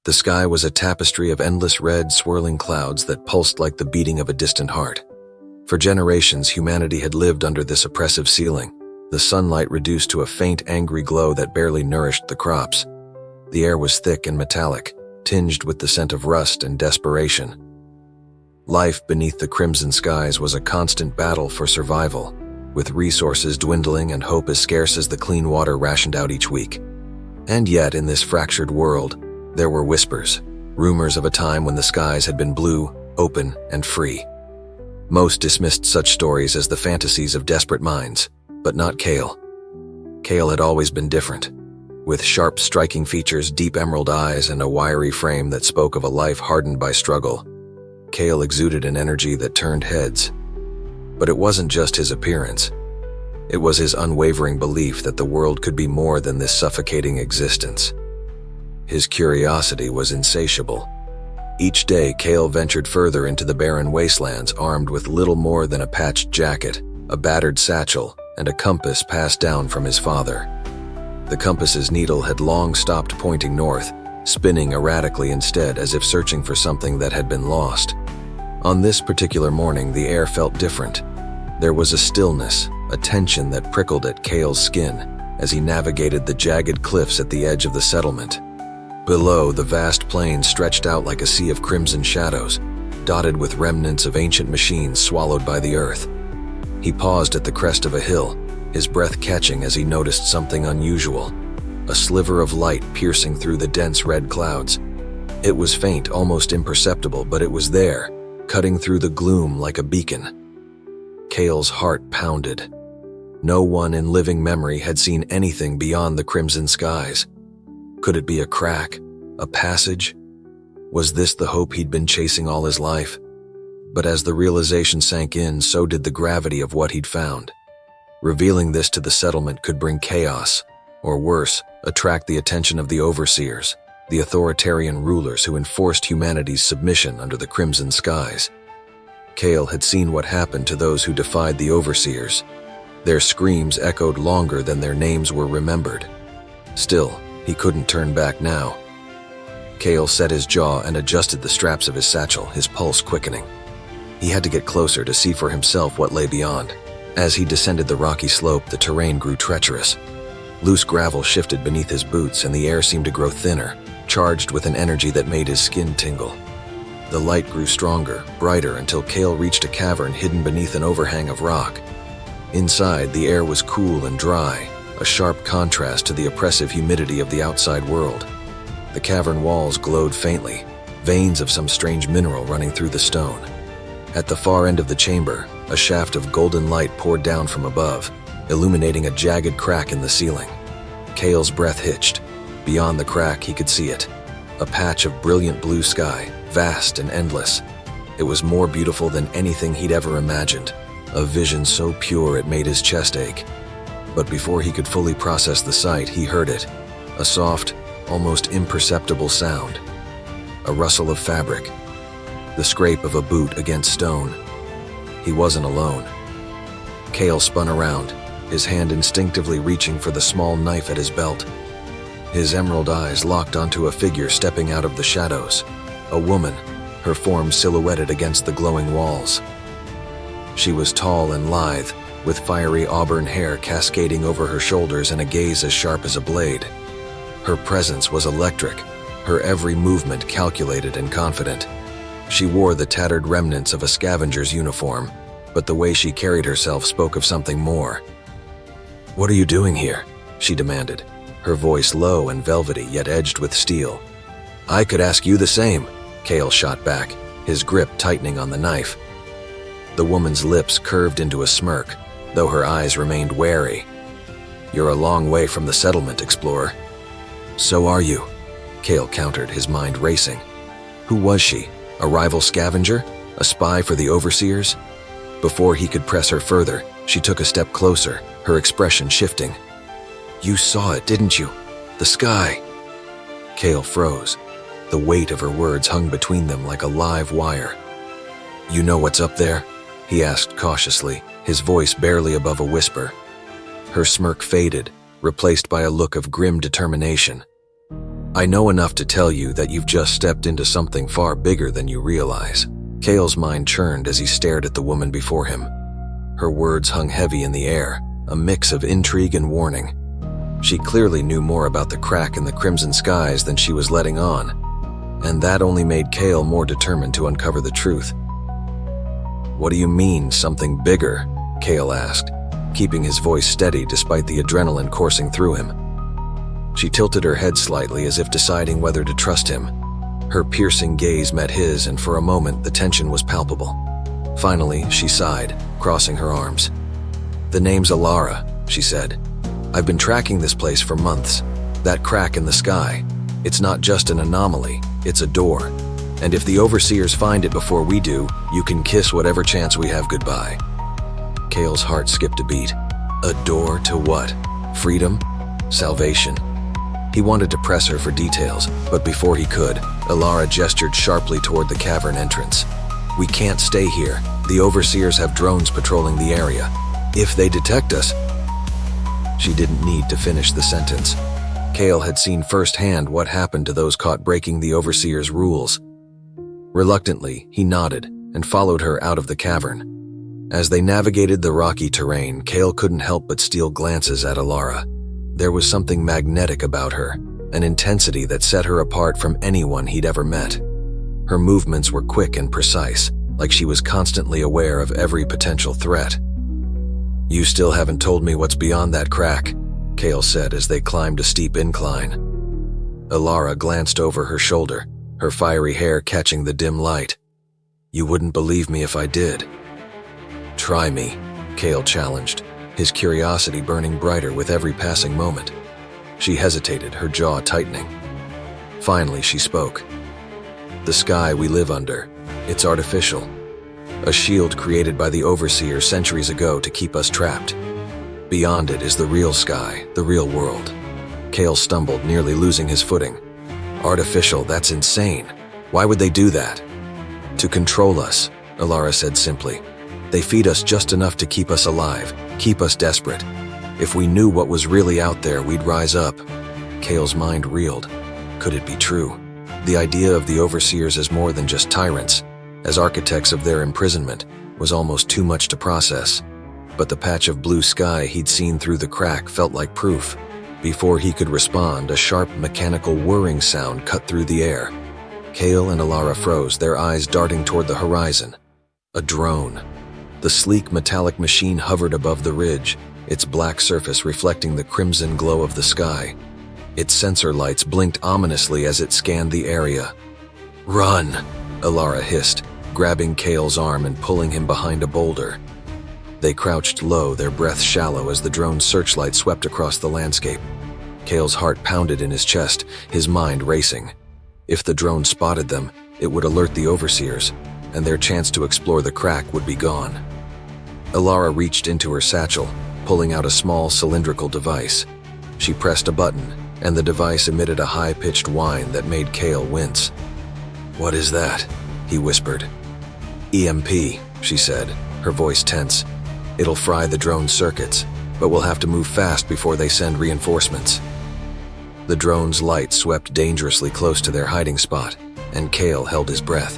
The sky was a tapestry of endless red, swirling clouds that pulsed like the beating of a distant heart. For generations, humanity had lived under this oppressive ceiling, the sunlight reduced to a faint, angry glow that barely nourished the crops. The air was thick and metallic, tinged with the scent of rust and desperation. Life beneath the crimson skies was a constant battle for survival, with resources dwindling and hope as scarce as the clean water rationed out each week. And yet, in this fractured world, there were whispers, rumors of a time when the skies had been blue, open, and free. Most dismissed such stories as the fantasies of desperate minds, but not Kale. Kale had always been different, with sharp, striking features, deep emerald eyes, and a wiry frame that spoke of a life hardened by struggle. Kale exuded an energy that turned heads. But it wasn't just his appearance. It was his unwavering belief that the world could be more than this suffocating existence. His curiosity was insatiable. Each day, Kale ventured further into the barren wastelands armed with little more than a patched jacket, a battered satchel, and a compass passed down from his father. The compass's needle had long stopped pointing north, spinning erratically instead as if searching for something that had been lost. On this particular morning, the air felt different. There was a stillness, a tension that prickled at Kale's skin as he navigated the jagged cliffs at the edge of the settlement. Below, the vast plain stretched out like a sea of crimson shadows, dotted with remnants of ancient machines swallowed by the earth. He paused at the crest of a hill, his breath catching as he noticed something unusual, a sliver of light piercing through the dense red clouds. It was faint, almost imperceptible, but it was there, cutting through the gloom like a beacon. Kale's heart pounded. No one in living memory had seen anything beyond the crimson skies. Could it be a crack, a passage? Was this the hope he'd been chasing all his life? But as the realization sank in, so did the gravity of what he'd found. Revealing this to the settlement could bring chaos, or worse, attract the attention of the overseers, the authoritarian rulers who enforced humanity's submission under the crimson skies. Kale had seen what happened to those who defied the overseers. Their screams echoed longer than their names were remembered. Still, he couldn't turn back now. Kale set his jaw and adjusted the straps of his satchel, his pulse quickening. He had to get closer to see for himself what lay beyond. As he descended the rocky slope, the terrain grew treacherous. Loose gravel shifted beneath his boots, and the air seemed to grow thinner, charged with an energy that made his skin tingle. The light grew stronger, brighter, until Kale reached a cavern hidden beneath an overhang of rock. Inside, the air was cool and dry, a sharp contrast to the oppressive humidity of the outside world. The cavern walls glowed faintly, veins of some strange mineral running through the stone. At the far end of the chamber, a shaft of golden light poured down from above, illuminating a jagged crack in the ceiling. Kale's breath hitched. Beyond the crack, he could see it. A patch of brilliant blue sky, vast and endless. It was more beautiful than anything he'd ever imagined, a vision so pure it made his chest ache. But before he could fully process the sight, he heard it. A soft, almost imperceptible sound. A rustle of fabric. The scrape of a boot against stone. He wasn't alone. Kale spun around, his hand instinctively reaching for the small knife at his belt. His emerald eyes locked onto a figure stepping out of the shadows. A woman, her form silhouetted against the glowing walls. She was tall and lithe, with fiery auburn hair cascading over her shoulders and a gaze as sharp as a blade. Her presence was electric, her every movement calculated and confident. She wore the tattered remnants of a scavenger's uniform, but the way she carried herself spoke of something more. "What are you doing here?" she demanded, her voice low and velvety yet edged with steel. "I could ask you the same," Kale shot back, his grip tightening on the knife. The woman's lips curved into a smirk, though her eyes remained wary. "You're a long way from the settlement, explorer." "So are you," Kale countered, his mind racing. Who was she? A rival scavenger? A spy for the overseers? Before he could press her further, she took a step closer, her expression shifting. "You saw it, didn't you? The sky." Kale froze. The weight of her words hung between them like a live wire. "You know what's up there?" he asked cautiously, his voice barely above a whisper. Her smirk faded, replaced by a look of grim determination. I know enough to tell you that you've just stepped into something far bigger than you realize." Kale's mind churned as he stared at the woman before him. Her words hung heavy in the air, a mix of intrigue and warning. She clearly knew more about the crack in the crimson skies than she was letting on, and that only made Kale more determined to uncover the truth. "What do you mean, something bigger?" Kale asked, keeping his voice steady despite the adrenaline coursing through him. She tilted her head slightly as if deciding whether to trust him. Her piercing gaze met his, and for a moment the tension was palpable. Finally, she sighed, crossing her arms. "The name's Alara," she said. "I've been tracking this place for months. That crack in the sky, it's not just an anomaly, it's a door. And if the overseers find it before we do, you can kiss whatever chance we have goodbye." Kale's heart skipped a beat. A door to what? Freedom? Salvation? He wanted to press her for details, but before he could, Alara gestured sharply toward the cavern entrance. "We can't stay here. The overseers have drones patrolling the area. If they detect us..." She didn't need to finish the sentence. Kale had seen firsthand what happened to those caught breaking the overseers' rules. Reluctantly, he nodded and followed her out of the cavern. As they navigated the rocky terrain, Kale couldn't help but steal glances at Alara. There was something magnetic about her, an intensity that set her apart from anyone he'd ever met. Her movements were quick and precise, like she was constantly aware of every potential threat. "You still haven't told me what's beyond that crack," Kale said as they climbed a steep incline. Alara glanced over her shoulder, her fiery hair catching the dim light. "You wouldn't believe me if I did." "Try me," Kale challenged, his curiosity burning brighter with every passing moment. She hesitated, her jaw tightening. Finally, she spoke. "The sky we live under, it's artificial. A shield created by the overseer centuries ago to keep us trapped. Beyond it is the real sky, the real world." Kale stumbled, nearly losing his footing. "Artificial, that's insane. Why would they do that?" "To control us," Alara said simply. "They feed us just enough to keep us alive, keep us desperate. If we knew what was really out there, we'd rise up." Kale's mind reeled. Could it be true? The idea of the overseers as more than just tyrants, as architects of their imprisonment, was almost too much to process. But the patch of blue sky he'd seen through the crack felt like proof. Before he could respond, a sharp mechanical whirring sound cut through the air. Kale and Alara froze, their eyes darting toward the horizon. A drone. The sleek metallic machine hovered above the ridge, its black surface reflecting the crimson glow of the sky. Its sensor lights blinked ominously as it scanned the area. "Run!" Alara hissed, grabbing Kale's arm and pulling him behind a boulder. They crouched low, their breath shallow as the drone's searchlight swept across the landscape. Kale's heart pounded in his chest, his mind racing. If the drone spotted them, it would alert the overseers, and their chance to explore the crack would be gone. Alara reached into her satchel, pulling out a small cylindrical device. She pressed a button, and the device emitted a high-pitched whine that made Kale wince. "What is that?" he whispered. "EMP," she said, her voice tense. "It'll fry the drone's circuits, but we'll have to move fast before they send reinforcements." The drone's light swept dangerously close to their hiding spot, and Kale held his breath.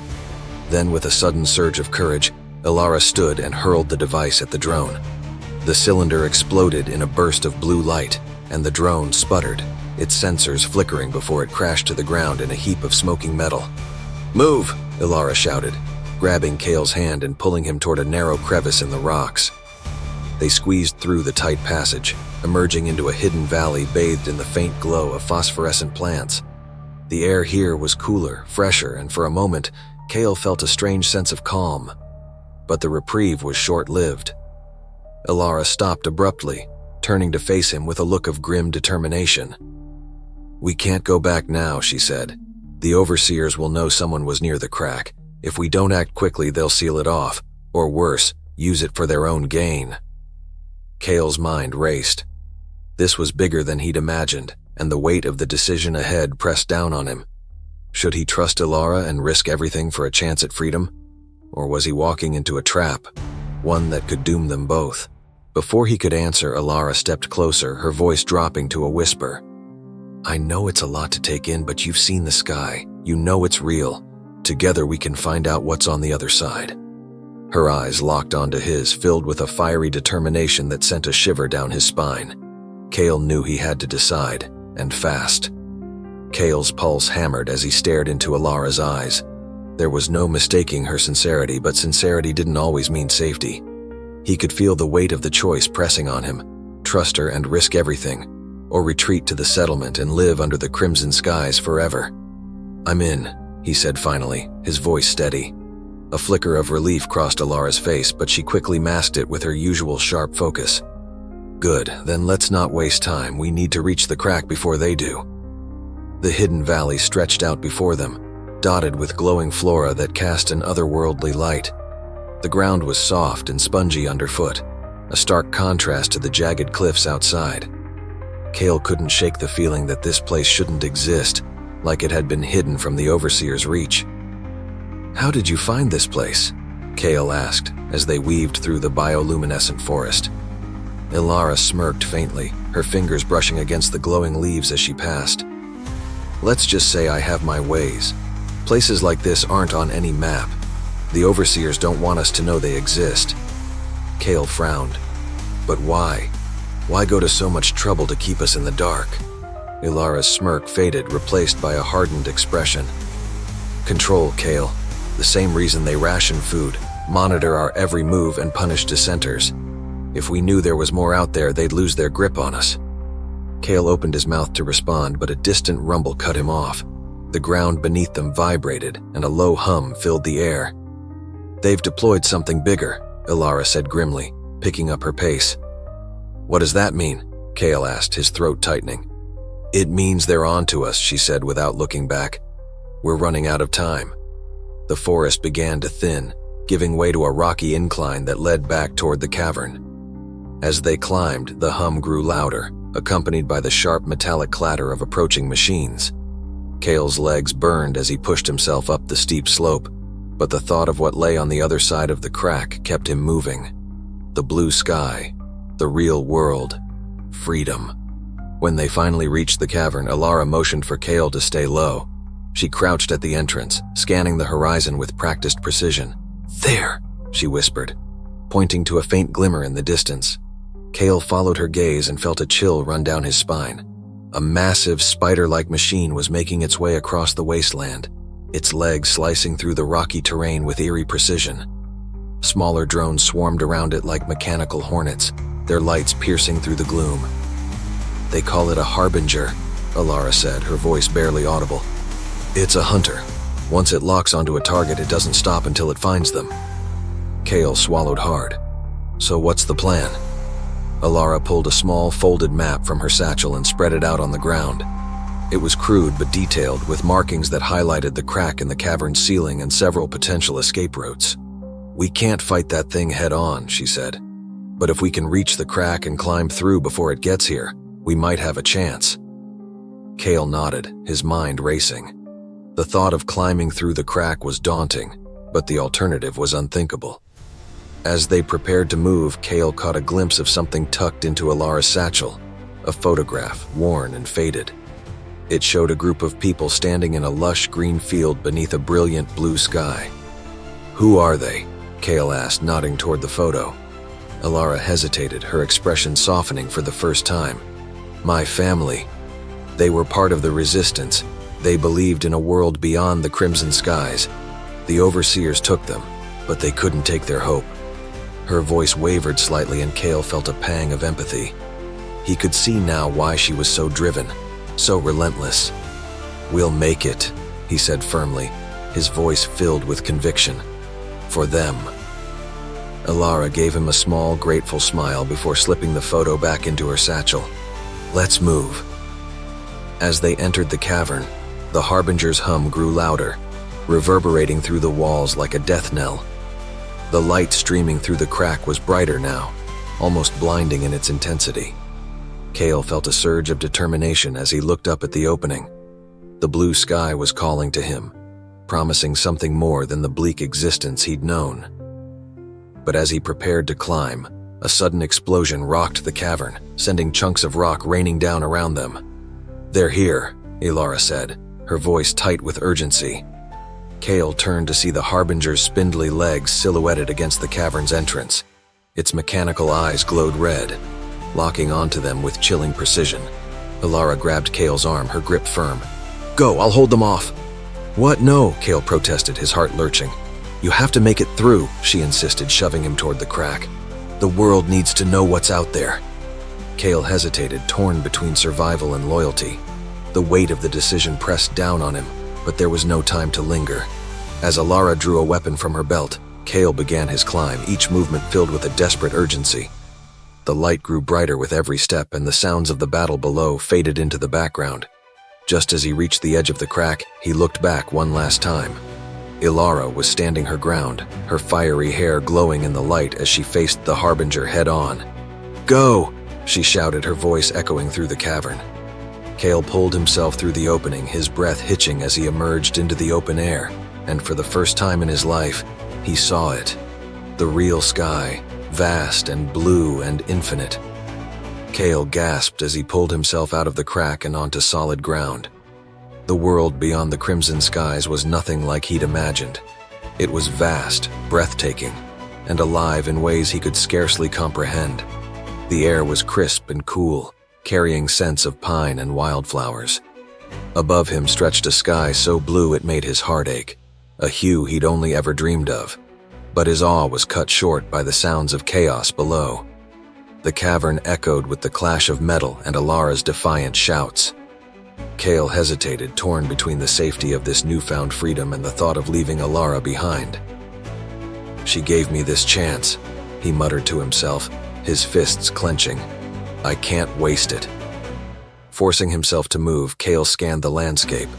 Then, with a sudden surge of courage, Alara stood and hurled the device at the drone. The cylinder exploded in a burst of blue light, and the drone sputtered, its sensors flickering before it crashed to the ground in a heap of smoking metal. "Move!" Alara shouted, grabbing Kale's hand and pulling him toward a narrow crevice in the rocks. They squeezed through the tight passage, emerging into a hidden valley bathed in the faint glow of phosphorescent plants. The air here was cooler, fresher, and for a moment, Kale felt a strange sense of calm. But the reprieve was short-lived. Alara stopped abruptly, turning to face him with a look of grim determination. "We can't go back now," she said. "The overseers will know someone was near the crack. If we don't act quickly, they'll seal it off, or worse, use it for their own gain." Kale's mind raced. This was bigger than he'd imagined, and the weight of the decision ahead pressed down on him. Should he trust Alara and risk everything for a chance at freedom? Or was he walking into a trap, one that could doom them both? Before he could answer, Alara stepped closer, her voice dropping to a whisper. I know it's a lot to take in, but you've seen the sky. You know it's real. Together we can find out what's on the other side." Her eyes locked onto his, filled with a fiery determination that sent a shiver down his spine. Kale knew he had to decide, and fast. Kale's pulse hammered as he stared into Alara's eyes. There was no mistaking her sincerity, but sincerity didn't always mean safety. He could feel the weight of the choice pressing on him: trust her and risk everything, or retreat to the settlement and live under the crimson skies forever. "I'm in," he said finally, his voice steady. A flicker of relief crossed Alara's face, but she quickly masked it with her usual sharp focus. "Good, then let's not waste time. We need to reach the crack before they do." The hidden valley stretched out before them, dotted with glowing flora that cast an otherworldly light. The ground was soft and spongy underfoot, a stark contrast to the jagged cliffs outside. Kale couldn't shake the feeling that this place shouldn't exist, like it had been hidden from the overseer's reach. "How did you find this place?" Kale asked, as they weaved through the bioluminescent forest. Alara smirked faintly, her fingers brushing against the glowing leaves as she passed. "Let's just say I have my ways. Places like this aren't on any map. The overseers don't want us to know they exist." Kale frowned. "But why? Why go to so much trouble to keep us in the dark?" Ilara's smirk faded, replaced by a hardened expression. "Control, Kale. The same reason they ration food, monitor our every move, and punish dissenters. If we knew there was more out there, they'd lose their grip on us." Kale opened his mouth to respond, but a distant rumble cut him off. The ground beneath them vibrated, and a low hum filled the air. "They've deployed something bigger," Ilara said grimly, picking up her pace. "What does that mean?" Kale asked, his throat tightening. "It means they're on to us," she said without looking back. "We're running out of time." The forest began to thin, giving way to a rocky incline that led back toward the cavern. As they climbed, the hum grew louder, accompanied by the sharp metallic clatter of approaching machines. Kale's legs burned as he pushed himself up the steep slope, but the thought of what lay on the other side of the crack kept him moving. The blue sky, the real world, freedom. When they finally reached the cavern, Alara motioned for Kale to stay low. She crouched at the entrance, scanning the horizon with practiced precision. "There," she whispered, pointing to a faint glimmer in the distance. Kale followed her gaze and felt a chill run down his spine. A massive, spider-like machine was making its way across the wasteland, its legs slicing through the rocky terrain with eerie precision. Smaller drones swarmed around it like mechanical hornets, their lights piercing through the gloom. "They call it a harbinger," Alara said, her voice barely audible. "It's a hunter. Once it locks onto a target, it doesn't stop until it finds them." Kale swallowed hard. "So what's the plan?" Alara pulled a small, folded map from her satchel and spread it out on the ground. It was crude but detailed, with markings that highlighted the crack in the cavern's ceiling and several potential escape routes. "We can't fight that thing head-on," she said. "But if we can reach the crack and climb through before it gets here, we might have a chance." Kale nodded, his mind racing. The thought of climbing through the crack was daunting, but the alternative was unthinkable. As they prepared to move, Kale caught a glimpse of something tucked into Alara's satchel, a photograph, worn and faded. It showed a group of people standing in a lush green field beneath a brilliant blue sky. "Who are they?" Kale asked, nodding toward the photo. Alara hesitated, her expression softening for the first time. "My family. They were part of the resistance. They believed in a world beyond the crimson skies. The overseers took them, but they couldn't take their hope." Her voice wavered slightly, and Kale felt a pang of empathy. He could see now why she was so driven, so relentless. "We'll make it," he said firmly, his voice filled with conviction. "For them." Alara gave him a small, grateful smile before slipping the photo back into her satchel. "Let's move." As they entered the cavern, the harbinger's hum grew louder, reverberating through the walls like a death knell. The light streaming through the crack was brighter now, almost blinding in its intensity. Kale felt a surge of determination as he looked up at the opening. The blue sky was calling to him, promising something more than the bleak existence he'd known. But as he prepared to climb, a sudden explosion rocked the cavern, sending chunks of rock raining down around them. "They're here," Ilara said, her voice tight with urgency. Kale turned to see the Harbinger's spindly legs silhouetted against the cavern's entrance. Its mechanical eyes glowed red, locking onto them with chilling precision. Ilara grabbed Kale's arm, her grip firm. "Go, I'll hold them off." "What? No," Kale protested, his heart lurching. "You have to make it through," she insisted, shoving him toward the crack. "The world needs to know what's out there." Kale hesitated, torn between survival and loyalty. The weight of the decision pressed down on him, but there was no time to linger. As Ilara drew a weapon from her belt, Kale began his climb, each movement filled with a desperate urgency. The light grew brighter with every step, and the sounds of the battle below faded into the background. Just as he reached the edge of the crack, he looked back one last time. Ilara was standing her ground, her fiery hair glowing in the light as she faced the Harbinger head-on. "Go!" she shouted, her voice echoing through the cavern. Kale pulled himself through the opening, his breath hitching as he emerged into the open air, and for the first time in his life, he saw it. The real sky, vast and blue and infinite. Kale gasped as he pulled himself out of the crack and onto solid ground. The world beyond the crimson skies was nothing like he'd imagined. It was vast, breathtaking, and alive in ways he could scarcely comprehend. The air was crisp and cool, carrying scents of pine and wildflowers. Above him stretched a sky so blue it made his heart ache, a hue he'd only ever dreamed of. But his awe was cut short by the sounds of chaos below. The cavern echoed with the clash of metal and Ilara's defiant shouts. Kale hesitated, torn between the safety of this newfound freedom and the thought of leaving Ilara behind. "She gave me this chance," he muttered to himself, his fists clenching. "I can't waste it." Forcing himself to move, Kale scanned the landscape.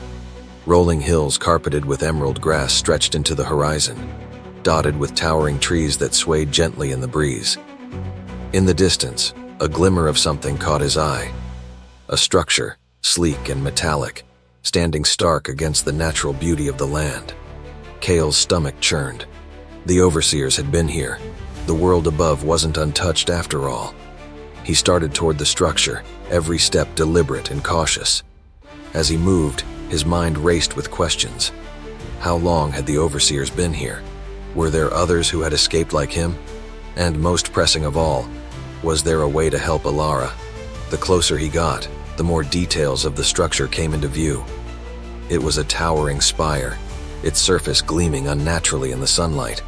Rolling hills carpeted with emerald grass stretched into the horizon, dotted with towering trees that swayed gently in the breeze. In the distance, a glimmer of something caught his eye. A structure, sleek and metallic, standing stark against the natural beauty of the land. Kale's stomach churned. The overseers had been here. The world above wasn't untouched after all. He started toward the structure, every step deliberate and cautious. As he moved, his mind raced with questions. How long had the overseers been here? Were there others who had escaped like him? And most pressing of all, was there a way to help Ilara? The closer he got, the more details of the structure came into view. It was a towering spire, its surface gleaming unnaturally in the sunlight.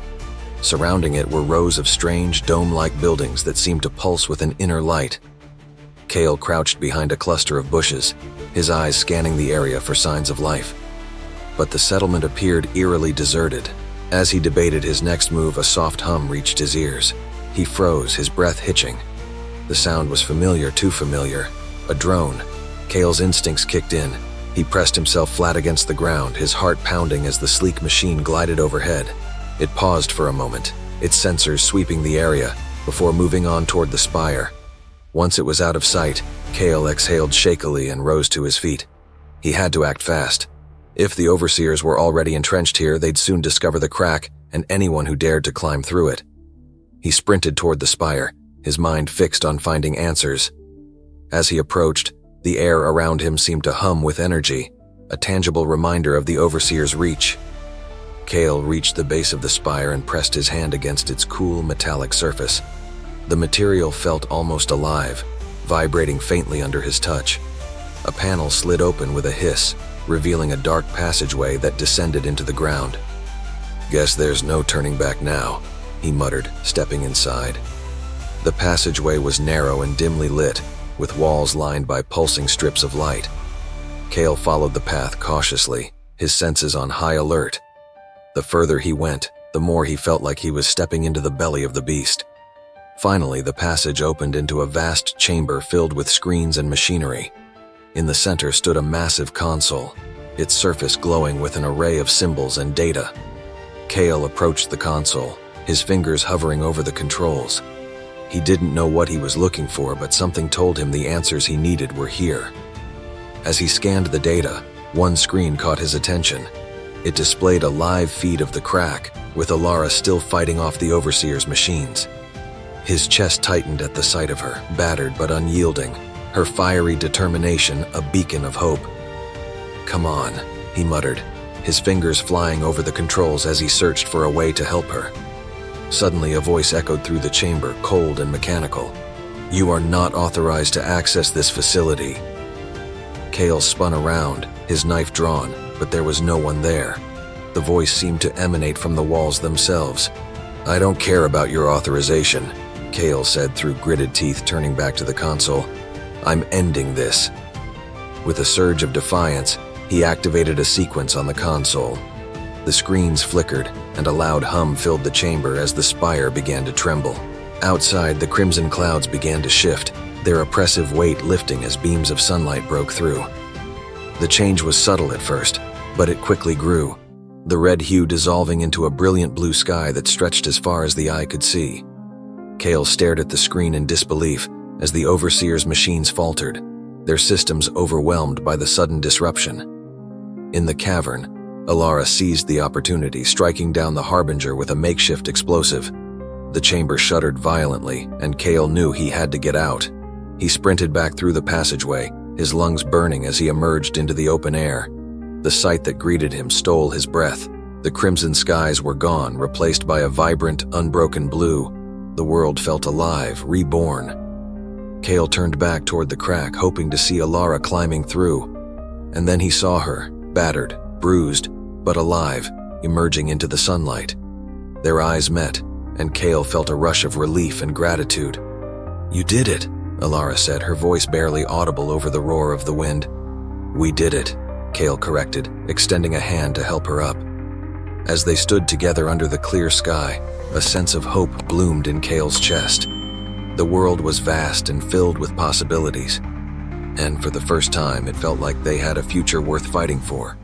Surrounding it were rows of strange, dome-like buildings that seemed to pulse with an inner light. Kale crouched behind a cluster of bushes, his eyes scanning the area for signs of life. But the settlement appeared eerily deserted. As he debated his next move, a soft hum reached his ears. He froze, his breath hitching. The sound was familiar, too familiar. A drone. Kale's instincts kicked in. He pressed himself flat against the ground, his heart pounding as the sleek machine glided overhead. It paused for a moment, its sensors sweeping the area, before moving on toward the spire. Once it was out of sight, Kale exhaled shakily and rose to his feet. He had to act fast. If the overseers were already entrenched here, they'd soon discover the crack and anyone who dared to climb through it. He sprinted toward the spire, his mind fixed on finding answers. As he approached, the air around him seemed to hum with energy, a tangible reminder of the overseer's reach. Kale reached the base of the spire and pressed his hand against its cool, metallic surface. The material felt almost alive, vibrating faintly under his touch. A panel slid open with a hiss, revealing a dark passageway that descended into the ground. "Guess there's no turning back now," he muttered, stepping inside. The passageway was narrow and dimly lit, with walls lined by pulsing strips of light. Kale followed the path cautiously, his senses on high alert. The further he went, the more he felt like he was stepping into the belly of the beast. Finally, the passage opened into a vast chamber filled with screens and machinery. In the center stood a massive console, its surface glowing with an array of symbols and data. Kale approached the console, his fingers hovering over the controls. He didn't know what he was looking for, but something told him the answers he needed were here. As he scanned the data, one screen caught his attention. It displayed a live feed of the crack, with Ilara still fighting off the overseer's machines. His chest tightened at the sight of her, battered but unyielding, her fiery determination a beacon of hope. "Come on," he muttered, his fingers flying over the controls as he searched for a way to help her. Suddenly, a voice echoed through the chamber, cold and mechanical. "You are not authorized to access this facility." Kale spun around, his knife drawn, but there was no one there. The voice seemed to emanate from the walls themselves. "I don't care about your authorization," Kale said through gritted teeth, turning back to the console. "I'm ending this." With a surge of defiance, he activated a sequence on the console. The screens flickered, and a loud hum filled the chamber as the spire began to tremble. Outside, the crimson clouds began to shift, their oppressive weight lifting as beams of sunlight broke through. The change was subtle at first, but it quickly grew, the red hue dissolving into a brilliant blue sky that stretched as far as the eye could see. Kale stared at the screen in disbelief as the Overseer's machines faltered, their systems overwhelmed by the sudden disruption. In the cavern, Alara seized the opportunity, striking down the Harbinger with a makeshift explosive. The chamber shuddered violently, and Kale knew he had to get out. He sprinted back through the passageway, his lungs burning as he emerged into the open air. The sight that greeted him stole his breath. The crimson skies were gone, replaced by a vibrant, unbroken blue. The world felt alive, reborn. Kale turned back toward the crack, hoping to see Alara climbing through. And then he saw her, battered, bruised, but alive, emerging into the sunlight. Their eyes met, and Kale felt a rush of relief and gratitude. "You did it," Alara said, her voice barely audible over the roar of the wind. "We did it," Kale corrected, extending a hand to help her up. As they stood together under the clear sky, a sense of hope bloomed in Kale's chest. The world was vast and filled with possibilities, and for the first time it felt like they had a future worth fighting for.